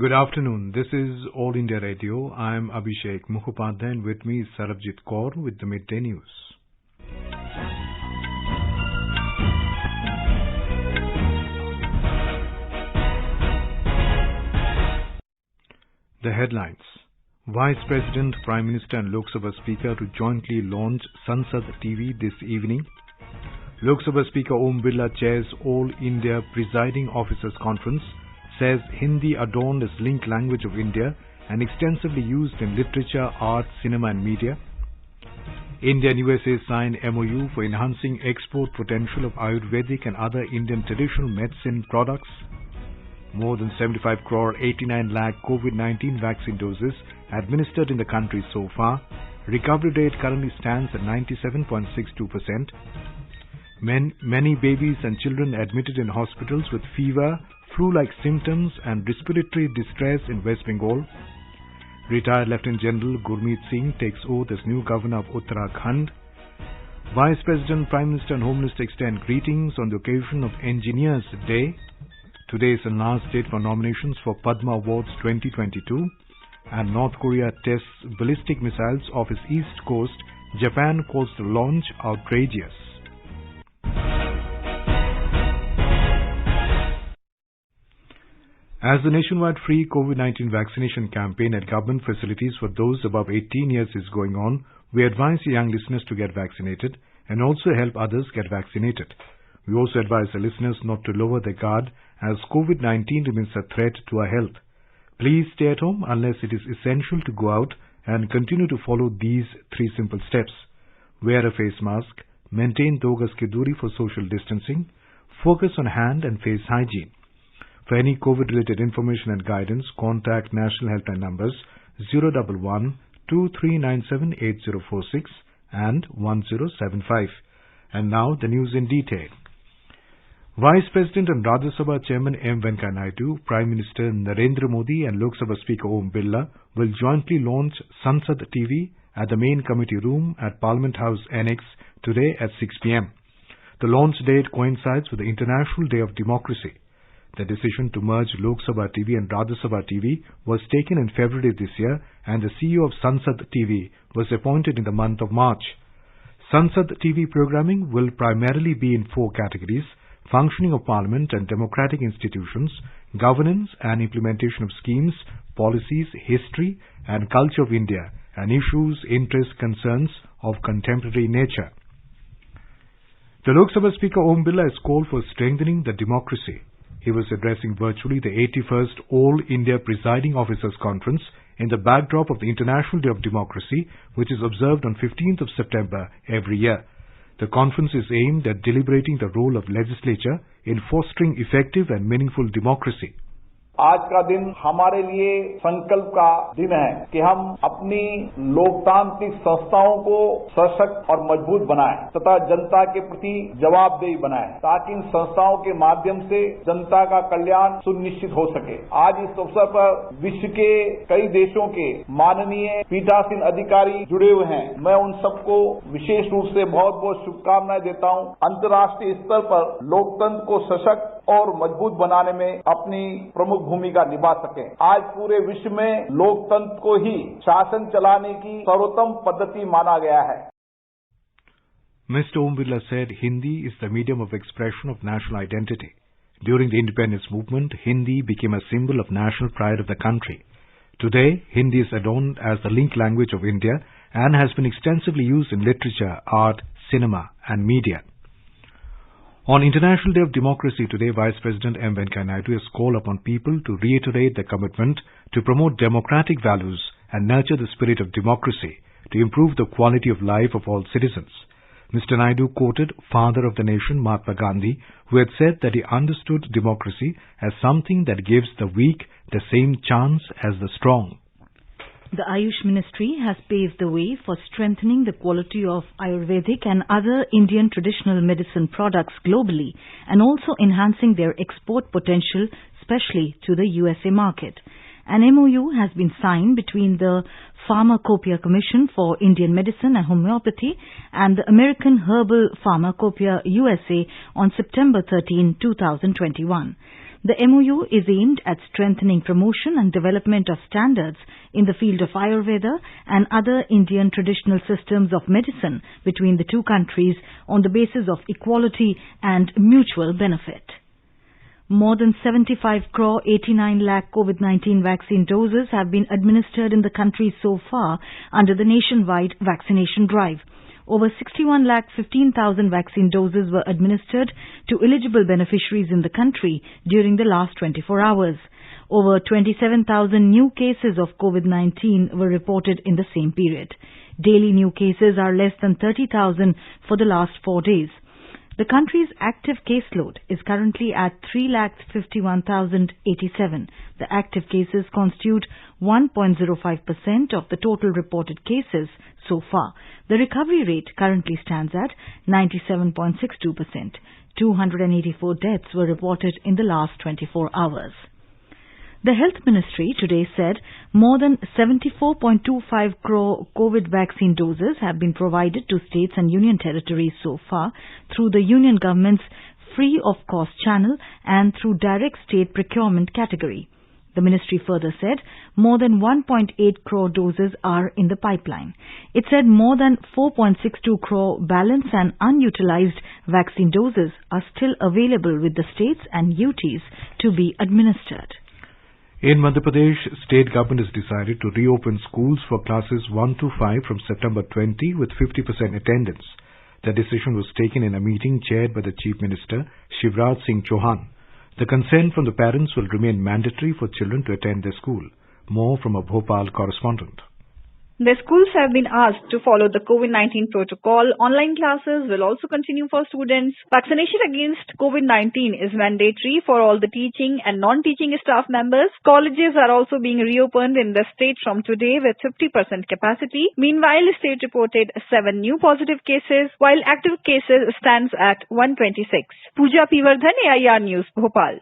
Good afternoon. This is All India Radio. I am Abhishek Mukhopadhyay and with me is Sarabjit Kaur with the Midday News. The headlines. Vice President, Prime Minister and Lok Sabha Speaker to jointly launch Sansad TV this evening. Lok Sabha Speaker Om Birla chairs All India Presiding Officers Conference, says Hindi adorned as link language of India and extensively used in literature, art, cinema and media. India and USA sign MOU for enhancing export potential of Ayurvedic and other Indian traditional medicine products. More than 75 crore 89 lakh COVID-19 vaccine doses administered in the country so far. Recovery rate currently stands at 97.62%. Many babies and children admitted in hospitals with fever, flu-like symptoms and respiratory distress in West Bengal. Retired Lieutenant General Gurmeet Singh takes oath as new governor of Uttarakhand. Vice President, Prime Minister and Home Minister extend greetings on the occasion of Engineers Day. Today is the last date for nominations for Padma Awards 2022. And North Korea tests ballistic missiles off its east coast. Japan calls the launch outrageous. As the nationwide free COVID-19 vaccination campaign at government facilities for those above 18 years is going on, we advise young listeners to get vaccinated and also help others get vaccinated. We also advise the listeners not to lower their guard as COVID-19 remains a threat to our health. Please stay at home unless it is essential to go out and continue to follow these 3 simple steps. Wear a face mask, maintain 2 gaz ki duri for social distancing, focus on hand and face hygiene. For any COVID-related information and guidance, contact national helpline numbers 011-2397-8046 and 1075. And now the news in detail. Vice President and Rajya Sabha Chairman M. Venkaiah Naidu, Prime Minister Narendra Modi and Lok Sabha Speaker Om Birla will jointly launch Sansad TV at the main committee room at Parliament House Annex today at 6 p.m. The launch date coincides with the International Day of Democracy. The decision to merge Lok Sabha TV and Rajya Sabha TV was taken in February this year and the CEO of Sansad TV was appointed in the month of March. Sansad TV programming will primarily be in 4 categories: functioning of Parliament and democratic institutions, governance and implementation of schemes, policies, history and culture of India, and issues, interests, concerns of contemporary nature. The Lok Sabha Speaker Om Birla has called for strengthening the democracy. He was addressing virtually the 81st All India Presiding Officers Conference in the backdrop of the International Day of Democracy, which is observed on 15th of September every year. The conference is aimed at deliberating the role of legislature in fostering effective and meaningful democracy. आज का दिन हमारे लिए संकल्प का दिन है कि हम अपनी लोकतांत्रिक संस्थाओं को सशक्त और मजबूत बनाएं तथा जनता के प्रति जवाबदेही बनाएं ताकि इन संस्थाओं के माध्यम से जनता का कल्याण सुनिश्चित हो सके। आज इस अवसर पर विश्व के कई देशों के माननीय पीठासीन अधिकारी जुड़े हुए हैं। मैं उन सबको विशेष रूप से बहुत बहुत शुभकामनाएं देता हूं। अंतर्राष्ट्रीय स्तर पर लोकतंत्र को सशक्त और मजबूत बनाने में अपनी प्रमुख भूमिका निभा सके। आज पूरे विश्व में लोकतंत्र को ही शासन चलाने की सर्वोत्तम पद्धति माना गया है। Mr. Om Birla said Hindi is the medium of expression of national identity. During the independence movement, Hindi became a symbol of national pride of the country. Today, Hindi is adorned as the link language of India and has been extensively used in literature, art, cinema and media. On International Day of Democracy today, Vice President M. Venkaiah Naidu has called upon people to reiterate their commitment to promote democratic values and nurture the spirit of democracy to improve the quality of life of all citizens. Mr. Naidu quoted Father of the Nation Mahatma Gandhi, who had said that he understood democracy as something that gives the weak the same chance as the strong. The Ayush Ministry has paved the way for strengthening the quality of Ayurvedic and other Indian traditional medicine products globally and also enhancing their export potential, especially to the USA market. An MOU has been signed between the Pharmacopoeia Commission for Indian Medicine and Homeopathy and the American Herbal Pharmacopoeia USA on September 13, 2021. The MOU is aimed at strengthening promotion and development of standards in the field of Ayurveda and other Indian traditional systems of medicine between the two countries on the basis of equality and mutual benefit. More than 75 crore 89 lakh COVID-19 vaccine doses have been administered in the country so far under the nationwide vaccination drive. Over 61 lakh 15,000 vaccine doses were administered to eligible beneficiaries in the country during the last 24 hours. Over 27,000 new cases of COVID-19 were reported in the same period. Daily new cases are less than 30,000 for the last 4 days. The country's active caseload is currently at 3,51,087. The active cases constitute 1.05% of the total reported cases so far. The recovery rate currently stands at 97.62%. 284 deaths were reported in the last 24 hours. The Health Ministry today said more than 74.25 crore COVID vaccine doses have been provided to states and union territories so far through the union government's free of cost channel and through direct state procurement category. The ministry further said more than 1.8 crore doses are in the pipeline. It said more than 4.62 crore balance and unutilized vaccine doses are still available with the states and UTs to be administered. In Madhya Pradesh, state government has decided to reopen schools for classes 1 to 5 from September 20 with 50% attendance. The decision was taken in a meeting chaired by the Chief Minister, Shivraj Singh Chauhan. The consent from the parents will remain mandatory for children to attend their school. More from a Bhopal correspondent. The schools have been asked to follow the COVID-19 protocol. Online classes will also continue for students. Vaccination against COVID-19 is mandatory for all the teaching and non-teaching staff members. Colleges are also being reopened in the state from today with 50% capacity. Meanwhile, the state reported 7 new positive cases, while active cases stands at 126. Pooja Pivardhan, AIR News, Bhopal.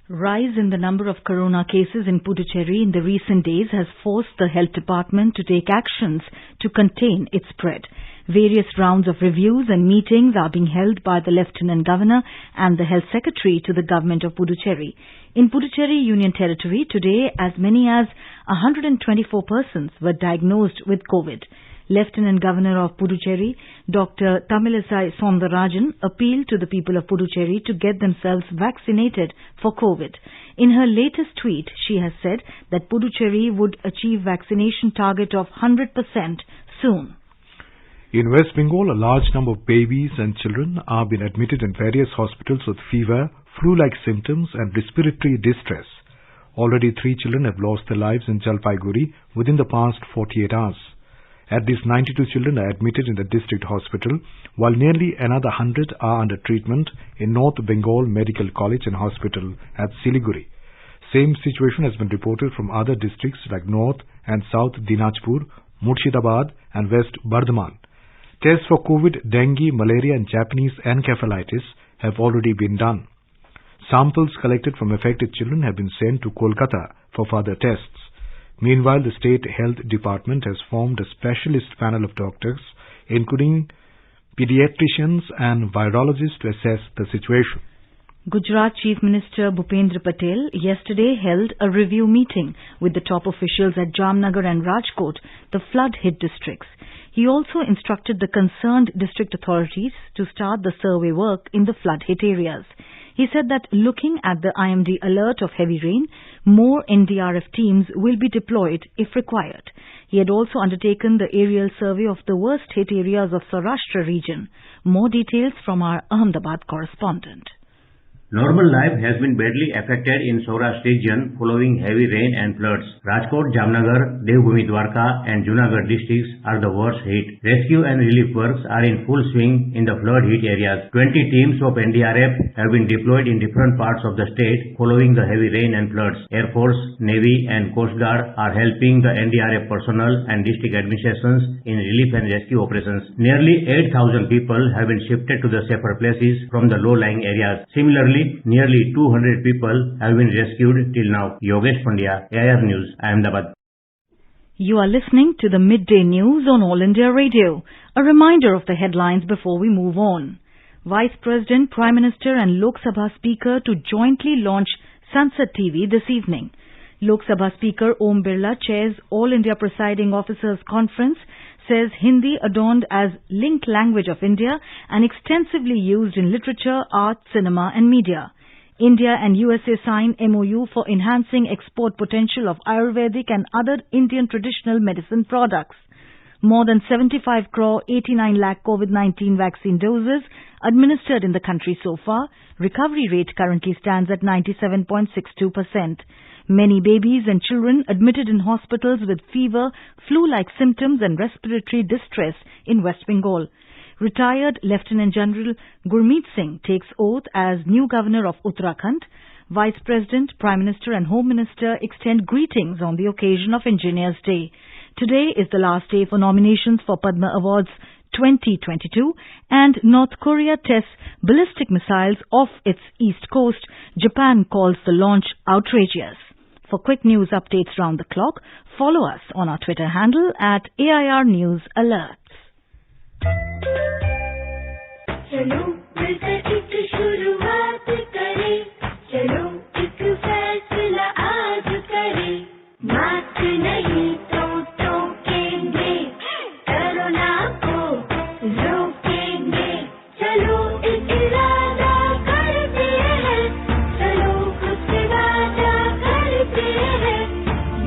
Rise in the number of corona cases in Puducherry in the recent days has forced the health department to take actions to contain its spread. Various rounds of reviews and meetings are being held by the Lieutenant Governor and the Health Secretary to the Government of Puducherry. In Puducherry Union Territory today, as many as 124 persons were diagnosed with COVID. Lieutenant Governor of Puducherry, Dr. Tamilisai Soundarajan, appealed to the people of Puducherry to get themselves vaccinated for COVID. In her latest tweet, she has said that Puducherry would achieve vaccination target of 100% soon. In West Bengal, a large number of babies and children are being admitted in various hospitals with fever, flu-like symptoms and respiratory distress. Already 3 children have lost their lives in Jalpaiguri within the past 48 hours. At least 92 children are admitted in the district hospital, while nearly another 100 are under treatment in North Bengal Medical College and Hospital at Siliguri. Same situation has been reported from other districts like North and South Dinajpur, Murshidabad and West Bardhaman. Tests for COVID, dengue, malaria and Japanese encephalitis have already been done. Samples collected from affected children have been sent to Kolkata for further tests. Meanwhile, the State Health Department has formed a specialist panel of doctors, including pediatricians and virologists, to assess the situation. Gujarat Chief Minister Bhupendra Patel yesterday held a review meeting with the top officials at Jamnagar and Rajkot, the flood-hit districts. He also instructed the concerned district authorities to start the survey work in the flood-hit areas. He said that looking at the IMD alert of heavy rain, more NDRF teams will be deployed if required. He had also undertaken the aerial survey of the worst-hit areas of Saurashtra region. More details from our Ahmedabad correspondent. Normal life has been badly affected in Saurashtra region following heavy rain and floods. Rajkot, Jamnagar, Devbhumi Dwarka and Junagadh districts are the worst hit. Rescue and relief works are in full swing in the flood-hit areas. 20 teams of NDRF have been deployed in different parts of the state following the heavy rain and floods. Air Force, Navy and Coast Guard are helping the NDRF personnel and district administrations in relief and rescue operations. Nearly 8,000 people have been shifted to the safer places from the low-lying areas. Similarly, nearly 200 people have been rescued till now. Yogesh Pandya, AIR News, Ahmedabad. You are listening to the Midday News on All India Radio. A reminder of the headlines before we move on. Vice President, Prime Minister and Lok Sabha Speaker to jointly launch Sansad TV this evening. Lok Sabha Speaker Om Birla chairs All India Presiding Officers Conference, says Hindi adorned as linked language of India and extensively used in literature, art, cinema and media. India and USA sign MOU for enhancing export potential of Ayurvedic and other Indian traditional medicine products. More than 75 crore 89 lakh COVID-19 vaccine doses administered in the country so far. Recovery rate currently stands at 97.62%. Many babies and children admitted in hospitals with fever, flu-like symptoms and respiratory distress in West Bengal. Retired Lieutenant General Gurmeet Singh takes oath as new governor of Uttarakhand. Vice President, Prime Minister and Home Minister extend greetings on the occasion of Engineers Day. Today is the last day for nominations for Padma Awards 2022 and North Korea tests ballistic missiles off its east coast. Japan calls the launch outrageous. For quick news updates round the clock, follow us on our Twitter handle at AIR News Alerts. चलो मिलकर एक शुरुआत करें, चलो एक फैसला आज करें, मास्क नहीं तो टोकेंगे, कोरोना को रोकेंगे, चलो एक इरादा करते हैं, चलो खुद से वादा करते हैं,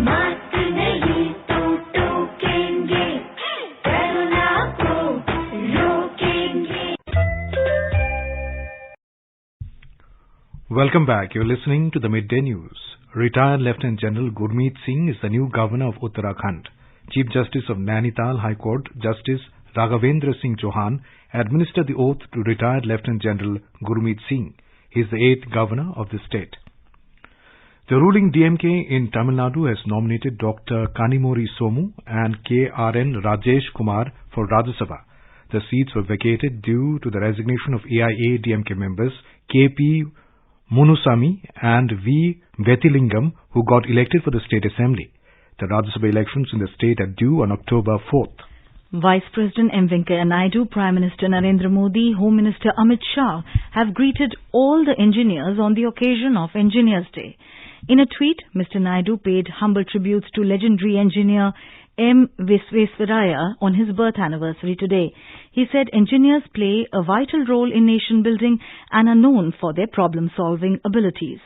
मास्क नहीं तो टोकेंगे, कोरोना को रोकेंगे. Welcome back. You're listening to the Midday News. Retired Lieutenant General Gurmeet Singh is the new governor of Uttarakhand. Chief Justice of Nainital High Court, Justice Raghavendra Singh Chauhan, administered the oath to retired Lieutenant General Gurmeet Singh. He is the 8th governor of the state. The ruling DMK in Tamil Nadu has nominated Dr. Kanimori Somu and KRN Rajesh Kumar for Rajya Sabha. The seats were vacated due to the resignation of AIA DMK members KP Munusamy and V. Vetilingam, who got elected for the State Assembly. The Rajya Sabha elections in the state are due on October 4th. Vice President M. Venkaiah Naidu, Prime Minister Narendra Modi, Home Minister Amit Shah have greeted all the engineers on the occasion of Engineers Day. In a tweet, Mr. Naidu paid humble tributes to legendary engineer M. Visvesvaraya on his birth anniversary today. He said engineers play a vital role in nation building and are known for their problem-solving abilities.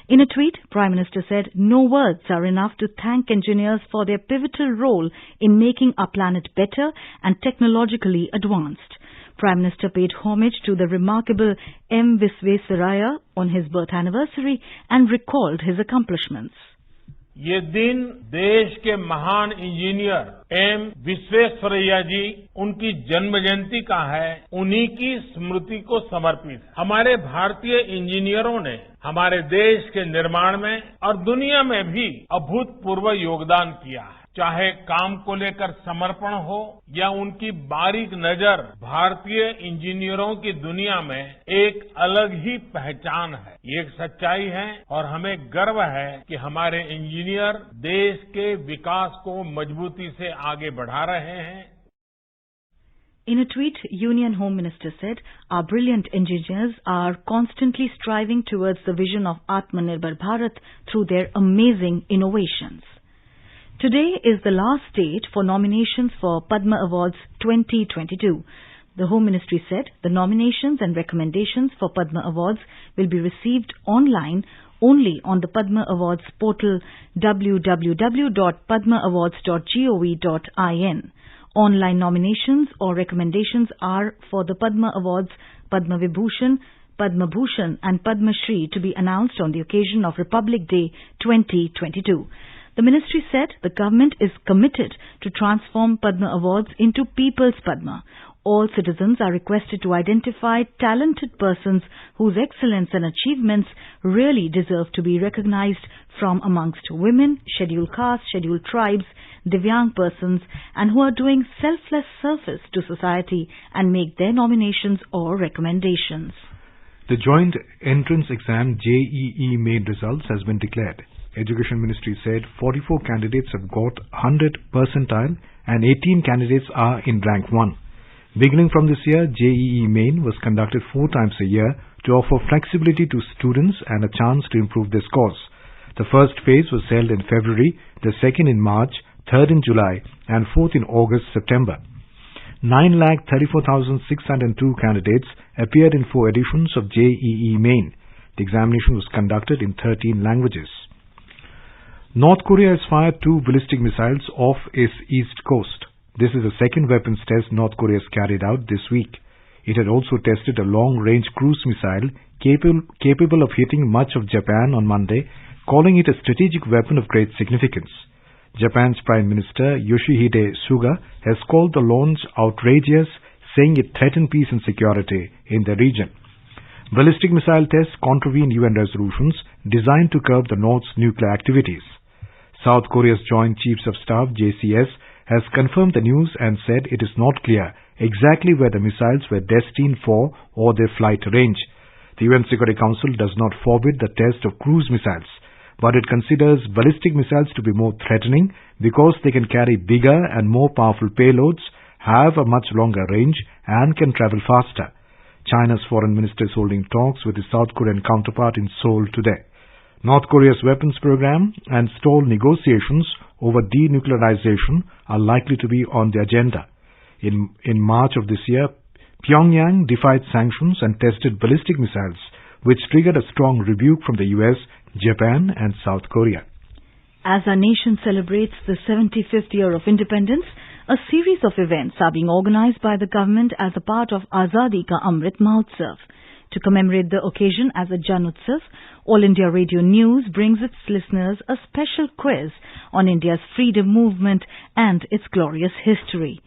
In a tweet, Prime Minister said, "No words are enough to thank engineers for their pivotal role in making our planet better and technologically advanced." Prime Minister paid homage to the remarkable M. Visvesvaraya on his birth anniversary and recalled his accomplishments. ये दिन देश के महान engineer M Visvesvaraya जी उनकी जन्म जयंती का है, उन्हीं की स्मृति को समर्पित है। हमारे भारतीय इंजीनियरों ने हमारे देश के निर्माण में और दुनिया में भी अभूतपूर्व योगदान किया है। चाहे काम को लेकर समर्पण हो या उनकी बारीक नजर, भारतीय इंजीनियरों की दुनिया में एक अलग ही पहचान है। ये एक सच्चाई है और हमें गर्व है कि हमारे इंजीनियर देश के विकास को मजबूती से आगे बढ़ा रहे हैं। In a tweet, Union Home Minister said, "Our brilliant engineers are constantly striving towards the vision of Atmanirbhar Bharat through their amazing innovations." Today is the last date for nominations for Padma Awards 2022. The Home Ministry said the nominations and recommendations for Padma Awards will be received online only on the Padma Awards portal www.padmaawards.gov.in. Online nominations or recommendations are for the Padma Awards, Padma Vibhushan, Padma Bhushan and Padma Shri to be announced on the occasion of Republic Day 2022. The ministry said the government is committed to transform Padma Awards into People's Padma. All citizens are requested to identify talented persons whose excellence and achievements really deserve to be recognized from amongst women, scheduled castes, scheduled tribes, Divyang persons and who are doing selfless service to society and make their nominations or recommendations. The joint entrance exam JEE main results has been declared. Education Ministry said 44 candidates have got 100 percentile and 18 candidates are in rank 1. Beginning from this year, JEE Main was conducted 4 times a year to offer flexibility to students and a chance to improve their scores. The first phase was held in February, the second in March, third in July, and fourth in August-September. 9,34,602 candidates appeared in 4 editions of JEE Main. The examination was conducted in 13 languages. North Korea has fired 2 ballistic missiles off its east coast. This is the second weapons test North Korea has carried out this week. It had also tested a long-range cruise missile capable of hitting much of Japan on Monday, calling it a strategic weapon of great significance. Japan's Prime Minister Yoshihide Suga has called the launch outrageous, saying it threatened peace and security in the region. Ballistic missile tests contravene UN resolutions designed to curb the North's nuclear activities. South Korea's Joint Chiefs of Staff JCS has confirmed the news and said it is not clear exactly where the missiles were destined for or their flight range. The UN Security Council does not forbid the test of cruise missiles, but it considers ballistic missiles to be more threatening because they can carry bigger and more powerful payloads, have a much longer range, and can travel faster. China's foreign minister is holding talks with his South Korean counterpart in Seoul today. North Korea's weapons program and stalled negotiations over denuclearization are likely to be on the agenda. In March of this year, Pyongyang defied sanctions and tested ballistic missiles, which triggered a strong rebuke from the US, Japan and South Korea. As our nation celebrates the 75th year of independence, a series of events are being organized by the government as a part of Azadi Ka Amrit Mahotsav. To commemorate the occasion as a Jan Utsav, All India Radio News brings its listeners a special quiz on India's freedom movement and its glorious history.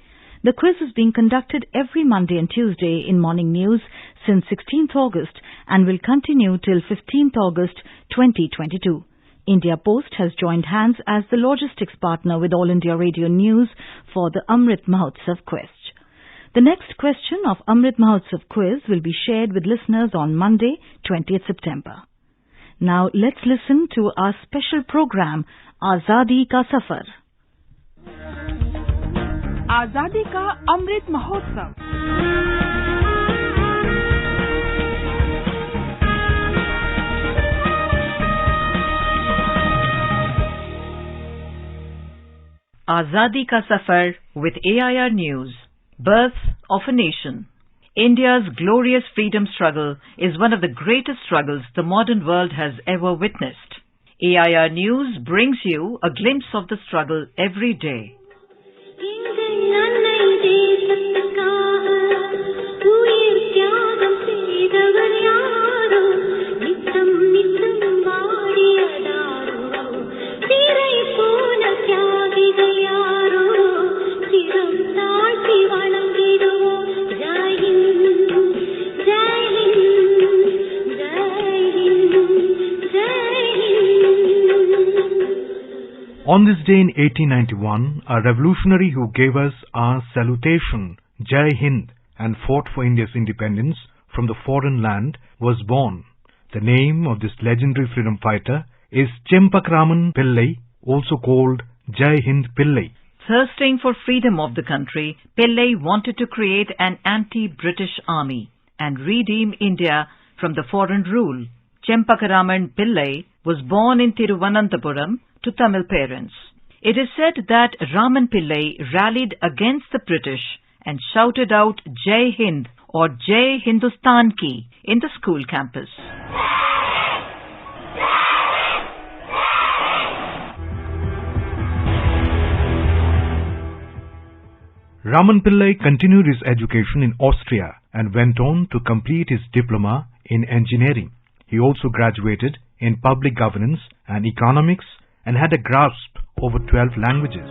The quiz is being conducted every Monday and Tuesday in Morning News since 16th August and will continue till 15th August 2022. India Post has joined hands as the logistics partner with All India Radio News for the Amrit Mahotsav quiz. The next question of Amrit Mahotsav quiz will be shared with listeners on Monday, 20th September. Now let's listen to our special program, Azadi Ka Safar. आजादी का Amrit Mahotsav. Azadi Ka Safar with AIR News. Birth of a Nation. India's glorious freedom struggle is one of the greatest struggles the modern world has ever witnessed. AIR News brings you a glimpse of the struggle every day. On this day in 1891, a revolutionary who gave us our salutation, Jai Hind, and fought for India's independence from the foreign land was born. The name of this legendary freedom fighter is Chempakraman Pillai, also called Jai Hind Pillai. Thirsting for freedom of the country, Pillai wanted to create an anti-British army and redeem India from the foreign rule. Chempakraman Pillai was born in Thiruvananthapuram to Tamil parents. It is said that Raman Pillai rallied against the British and shouted out Jai Hind or Jai Hindustan Ki in the school campus. Raman Pillai continued his education in Austria and went on to complete his diploma in engineering. He also graduated in public governance and economics and had a grasp over 12 languages.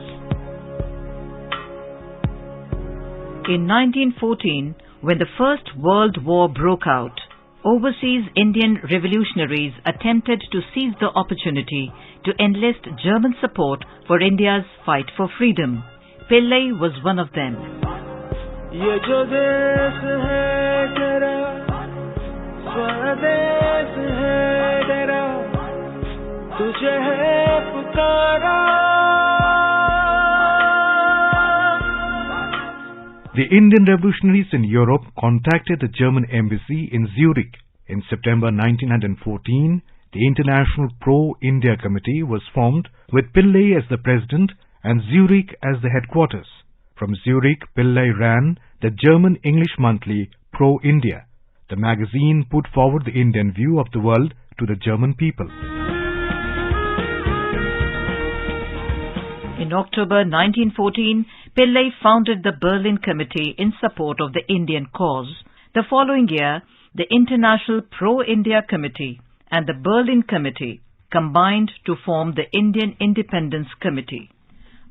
In 1914, when the First World War broke out, overseas Indian revolutionaries attempted to seize the opportunity to enlist German support for India's fight for freedom. Pillai was one of them. ये जो देश है तेरा स्वदेश है तेरा तुझे है पुकारा. The Indian revolutionaries in Europe contacted the German embassy in Zurich. In September 1914, the International Pro-India Committee was formed with Pillai as the president and Zurich as the headquarters. From Zurich, Pillai ran the German English monthly Pro-India. The magazine put forward the Indian view of the world to the German people. In October 1914, Pillai founded the Berlin Committee in support of the Indian cause. The following year, the International Pro-India Committee and the Berlin Committee combined to form the Indian Independence Committee.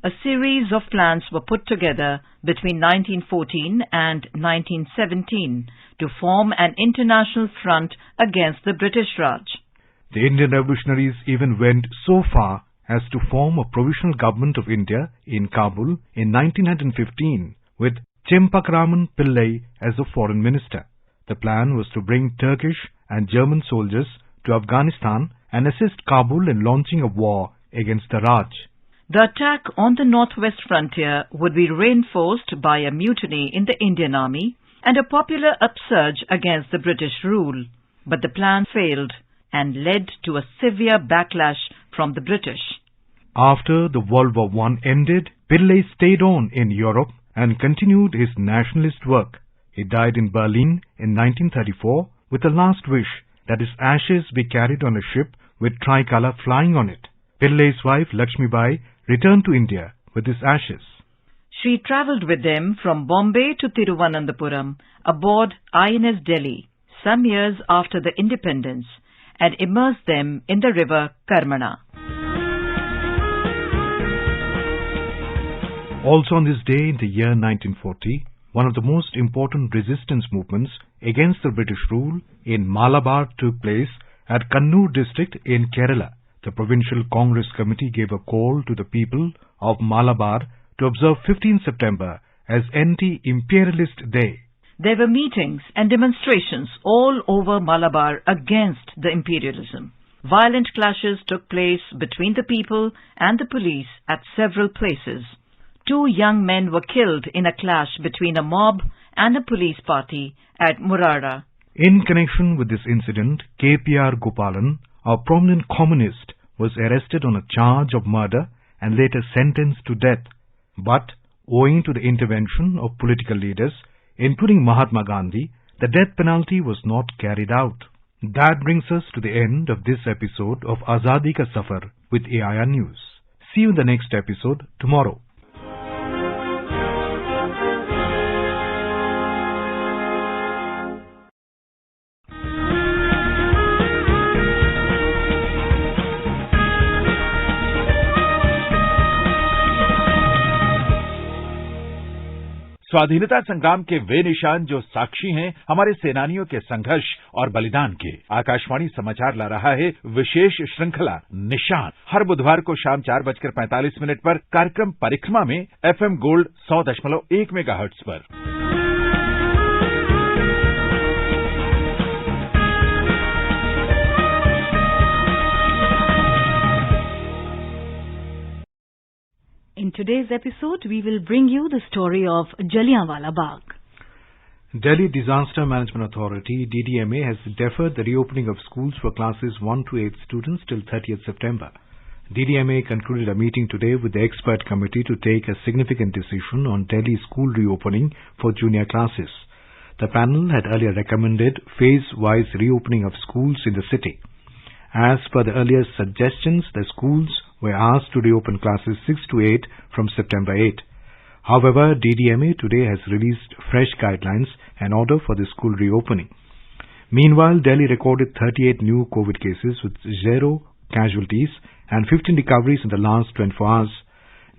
A series of plans were put together between 1914 and 1917 to form an international front against the British Raj. The Indian revolutionaries even went so far as to form a provisional government of India in Kabul in 1915 with Chempakaraman Pillai as the foreign minister. The plan was to bring Turkish and German soldiers to Afghanistan and assist Kabul in launching a war against the Raj. The attack on the northwest frontier would be reinforced by a mutiny in the Indian army and a popular upsurge against the British rule. But the plan failed and led to a severe backlash from the British. After the World War I ended, Pillai stayed on in Europe and continued his nationalist work. He died in Berlin in 1934 with the last wish that his ashes be carried on a ship with tricolour flying on it. Pillai's wife Lakshmibai returned to India with his ashes. She travelled with them from Bombay to Thiruvananthapuram aboard INS Delhi some years after the independence and immersed them in the river Karmana. Also on this day in the year 1940, one of the most important resistance movements against the British rule in Malabar took place at Kannur district in Kerala. The Provincial Congress Committee gave a call to the people of Malabar to observe 15 September as Anti-Imperialist Day. There were meetings and demonstrations all over Malabar against the imperialism. Violent clashes took place between the people and the police at several places. 2 young men were killed in a clash between a mob and a police party at Murara. In connection with this incident, K.P.R. Gopalan, a prominent communist, was arrested on a charge of murder and later sentenced to death. But, owing to the intervention of political leaders, including Mahatma Gandhi, the death penalty was not carried out. That brings us to the end of this episode of Azadi Ka Safar with AIR News. See you in the next episode tomorrow. स्वाधीनता संग्राम के वे निशान जो साक्षी हैं हमारे सेनानियों के संघर्ष और बलिदान के। आकाशवाणी समाचार ला रहा है विशेष श्रृंखला निशान। हर बुधवार को शाम 4:45 पर कार्यक्रम परिक्रमा में FM गोल्ड 100.1 मेगाहर्ट्ज पर। In today's episode, we will bring you the story of Jallianwala Bagh. Delhi Disaster Management Authority, DDMA, has deferred the reopening of schools for classes 1 to 8 students till 30th September. DDMA concluded a meeting today with the expert committee to take a significant decision on Delhi school reopening for junior classes. The panel had earlier recommended phase-wise reopening of schools in the city. As per the earlier suggestions, the schools were asked to reopen classes 6 to 8 from September 8. However, DDMA today has released fresh guidelines and order for the school reopening. Meanwhile, Delhi recorded 38 new COVID cases with 0 casualties and 15 recoveries in the last 24 hours.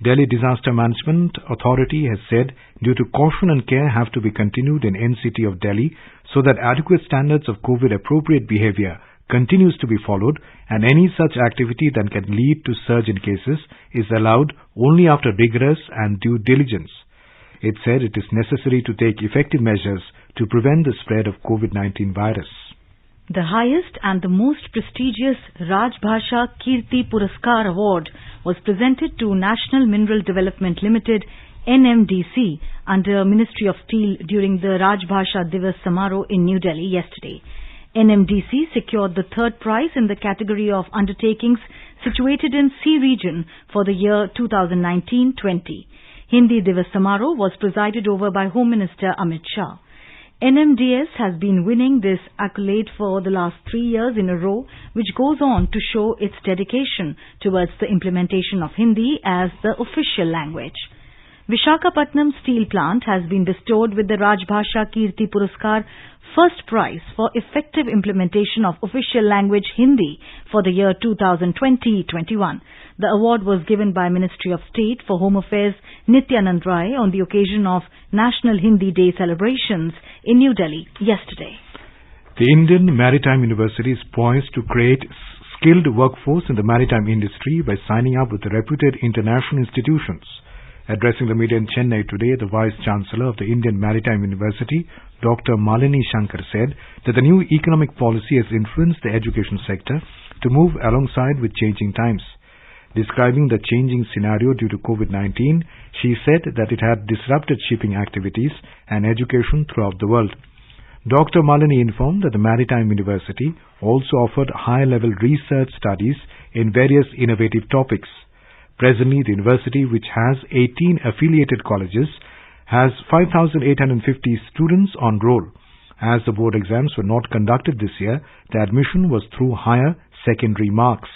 Delhi Disaster Management Authority has said due to caution and care have to be continued in NCT of Delhi so that adequate standards of COVID appropriate behavior continues to be followed and any such activity that can lead to surge in cases is allowed only after rigorous and due diligence. It said it is necessary to take effective measures to prevent the spread of COVID-19 virus. The highest and the most prestigious Rajbhasha Kirti Puraskar Award was presented to National Mineral Development Limited NMDC under Ministry of Steel during the Rajbhasha Divas Samaroh in New Delhi yesterday. NMDC secured the third prize in the category of undertakings situated in C region for the year 2019-20. Hindi Divas Samaroh was presided over by Home Minister Amit Shah. NMDS has been winning this accolade for the last 3 years in a row, which goes on to show its dedication towards the implementation of Hindi as the official language. Visakhapatnam Steel Plant has been bestowed with the Rajbhasha Kirti Puraskar first prize for effective implementation of official language Hindi for the year 2020-21. The award was given by Ministry of State for Home Affairs Nityanand Rai on the occasion of National Hindi Day celebrations in New Delhi yesterday. The Indian Maritime University is poised to create skilled workforce in the maritime industry by signing up with reputed international institutions. Addressing the media in Chennai today, the Vice-Chancellor of the Indian Maritime University, Dr. Malini Shankar, said that the new economic policy has influenced the education sector to move alongside with changing times. Describing the changing scenario due to COVID-19, she said that it had disrupted shipping activities and education throughout the world. Dr. Malini informed that the Maritime University also offered high-level research studies in various innovative topics. Presently, the university, which has 18 affiliated colleges, has 5,850 students on roll. As the board exams were not conducted this year, the admission was through higher secondary marks.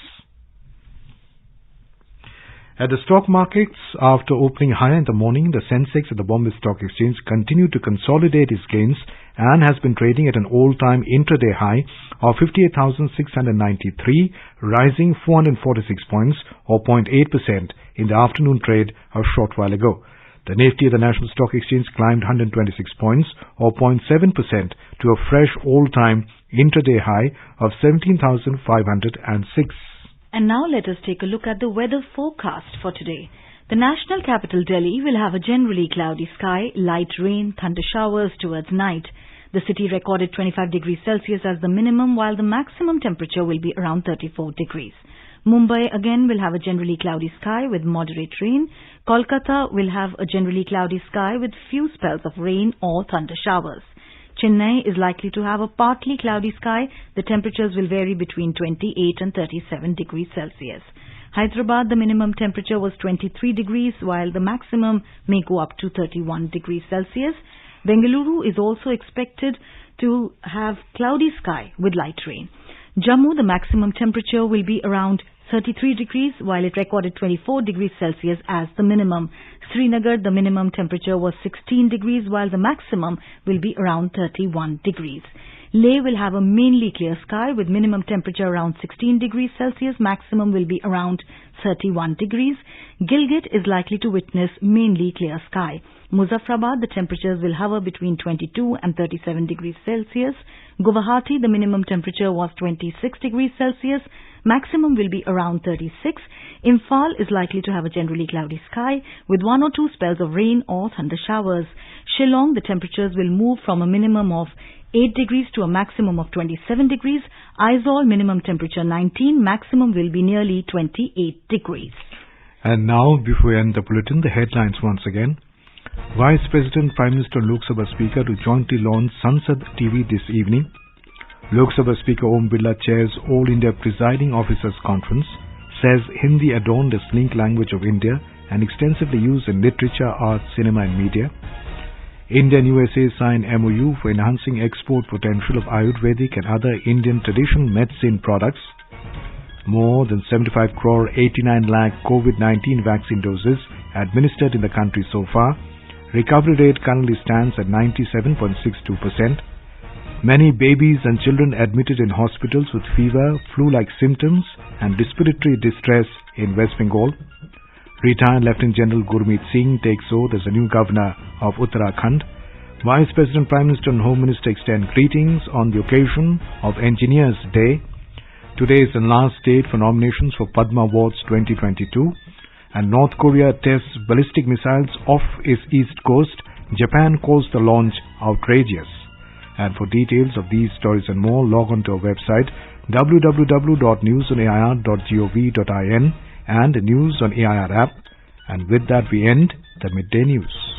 At the stock markets, after opening higher in the morning, the Sensex at the Bombay Stock Exchange continued to consolidate its gains and has been trading at an all-time intraday high of 58,693, rising 446 points or 0.8% in the afternoon trade a short while ago. The Nifty at the National Stock Exchange climbed 126 points or 0.7% to a fresh all-time intraday high of 17,506. And now let us take a look at the weather forecast for today. The national capital Delhi will have a generally cloudy sky, light rain, thunder showers towards night. The city recorded 25 degrees Celsius as the minimum, while the maximum temperature will be around 34 degrees. Mumbai again will have a generally cloudy sky with moderate rain. Kolkata will have a generally cloudy sky with few spells of rain or thunder showers. Chennai is likely to have a partly cloudy sky. The temperatures will vary between 28 and 37 degrees Celsius. Hyderabad, the minimum temperature was 23 degrees, while the maximum may go up to 31 degrees Celsius. Bengaluru is also expected to have cloudy sky with light rain. Jammu, the maximum temperature will be around 33 degrees, while it recorded 24 degrees Celsius as the minimum. Srinagar, the minimum temperature was 16 degrees, while the maximum will be around 31 degrees. Leh will have a mainly clear sky with minimum temperature around 16 degrees Celsius, maximum will be around 31 degrees. Gilgit is likely to witness mainly clear sky. Muzaffarabad, the temperatures will hover between 22 and 37 degrees Celsius. Guwahati, the minimum temperature was 26 degrees Celsius, maximum will be around 36. Imphal is likely to have a generally cloudy sky with 1 or 2 spells of rain or thunder showers. Shillong, the temperatures will move from a minimum of 8 degrees to a maximum of 27 degrees. Aizawl, minimum temperature 19, maximum will be nearly 28 degrees. And now, before we end the bulletin, the headlines once again. Vice President, Prime Minister and Lok Sabha Speaker to jointly launch Sansad TV this evening. Lok Sabha Speaker Om Birla chairs All India Presiding Officers Conference, says Hindi adorned as link language of India and extensively used in literature, art, cinema and media. India and USA signed MOU for enhancing export potential of Ayurvedic and other Indian traditional medicine products. More than 75 crore 89 lakh COVID-19 vaccine doses administered in the country so far. Recovery rate currently stands at 97.62%. Many babies and children admitted in hospitals with fever, flu-like symptoms and respiratory distress in West Bengal. Retired Lieutenant General Gurmeet Singh takes oath as the new governor of Uttarakhand. Vice President, Prime Minister and Home Minister extend greetings on the occasion of Engineers Day. Today is the last date for nominations for Padma Awards 2022. And North Korea tests ballistic missiles off its east coast. Japan calls the launch outrageous. And for details of these stories and more, log on to our website www.newsonair.gov.in and the News on AIR app. And with that we end the Midday News.